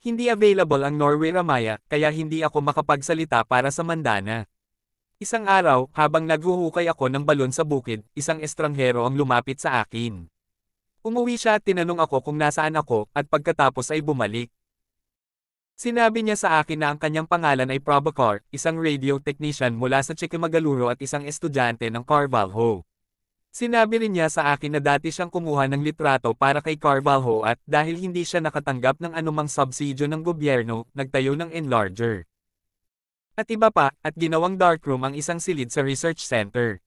Hindi available ang Norway Ramaya, kaya hindi ako makapagsalita para sa Mandana. Isang araw, habang naghuhukay ako ng balon sa bukid, isang estranghero ang lumapit sa akin. Umuwi siya at tinanong ako kung nasaan ako, at pagkatapos ay bumalik. Sinabi niya sa akin na ang kanyang pangalan ay Prabhakar, isang radio technician mula sa Chikmagaluru at isang estudyante ng Carvalho. Sinabi rin niya sa akin na dati siyang kumuha ng litrato para kay Carvalho at dahil hindi siya nakatanggap ng anumang subsidyo ng gobyerno, nagtayo ng enlarger. At iba pa, at ginawang darkroom ang isang silid sa research center.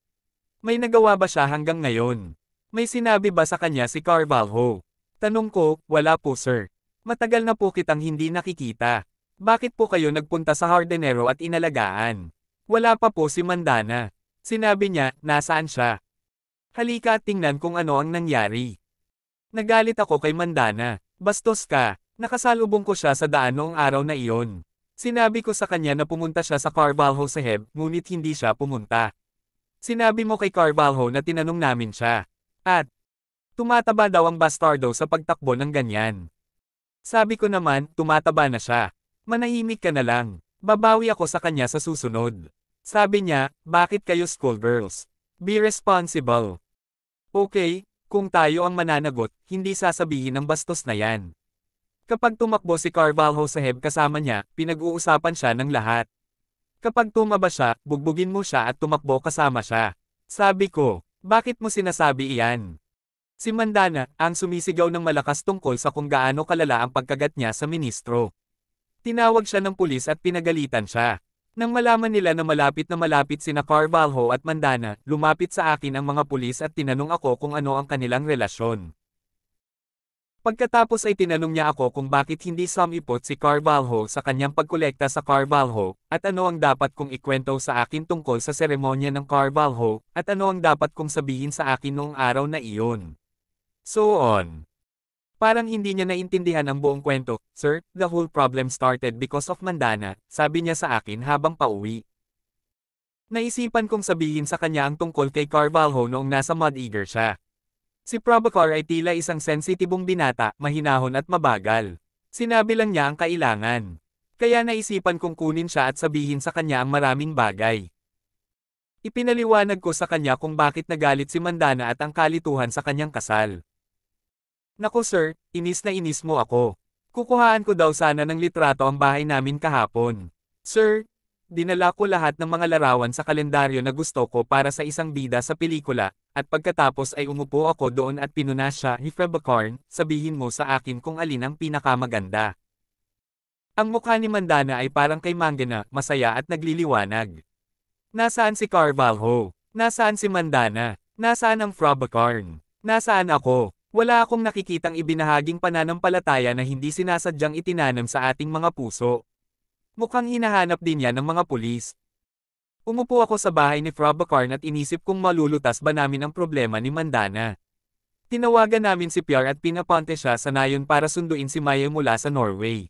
May nagawa ba siya hanggang ngayon? May sinabi ba sa kanya si Carvalho? Tanong ko, wala po sir. Matagal na po kitang hindi nakikita. Bakit po kayo nagpunta sa Hardenero at inalagaan? Wala pa po si Mandana. Sinabi niya, nasaan siya? Halika at tingnan kung ano ang nangyari. Nagalit ako kay Mandana. Bastos ka, nakasalubong ko siya sa daan noong araw na iyon. Sinabi ko sa kanya na pumunta siya sa Carvalho Saheb, ngunit hindi siya pumunta. Sinabi mo kay Carvalho na tinanong namin siya. At, tumataba daw ang bastardo sa pagtakbo ng ganyan. Sabi ko naman, tumataba na siya. Manahimik ka na lang. Babawi ako sa kanya sa susunod. Sabi niya, bakit kayo schoolgirls? Be responsible. Okay, kung tayo ang mananagot, hindi sasabihin ng bastos na yan. Kapag tumakbo si Carvalho Saheb kasama niya, pinag-uusapan siya ng lahat. Kapag tumaba siya, bugbugin mo siya at tumakbo kasama siya. Sabi ko, bakit mo sinasabi iyan? Si Mandana, ang sumisigaw ng malakas tungkol sa kung gaano kalala ang pagkagat niya sa ministro. Tinawag siya ng pulis at pinagalitan siya. Nang malaman nila na malapit sina Carvalho at Mandana, lumapit sa akin ang mga pulis at tinanong ako kung ano ang kanilang relasyon. Pagkatapos ay tinanong niya ako kung bakit hindi sumipot si Carvalho sa kanyang pagkolekta sa Carvalho, at ano ang dapat kong ikwento sa akin tungkol sa seremonya ng Carvalho, at ano ang dapat kong sabihin sa akin noong araw na iyon. So on. Parang hindi niya naintindihan ang buong kwento. Sir, the whole problem started because of Mandana, sabi niya sa akin habang pauwi. Naisipan kong sabihin sa kanya ang tungkol kay Carvalho noong nasa Mud-Eager siya. Si Prabhakar ay tila isang sensitibong binata, mahinahon at mabagal. Sinabi lang niya ang kailangan. Kaya naisipan kong kunin siya at sabihin sa kanya ang maraming bagay. Ipinaliwanag ko sa kanya kung bakit nagalit si Mandana at ang kalituhan sa kanyang kasal. Naku sir, inis na inis mo ako. Kukuhaan ko daw sana ng litrato ang bahay namin kahapon. Sir, dinala ko lahat ng mga larawan sa kalendaryo na gusto ko para sa isang bida sa pelikula, at pagkatapos ay umupo ako doon at pinunas siya, Prabhakar, sabihin mo sa akin kung alin ang pinakamaganda. Ang mukha ni Mandana ay parang kay Mangana, masaya at nagliliwanag. Nasaan si Carvalho? Nasaan si Mandana? Nasaan ang Prabhakar? Nasaan ako? Wala akong nakikitang ibinahaging pananampalataya na hindi sinasadyang itinanam sa ating mga puso. Mukhang hinahanap din yan ng mga pulis. Umupo ako sa bahay ni Prabhakar at inisip kung malulutas ba namin ang problema ni Mandana. Tinawagan namin si Pierre at pinapunta siya sa nayon para sunduin si Maya mula sa Norway.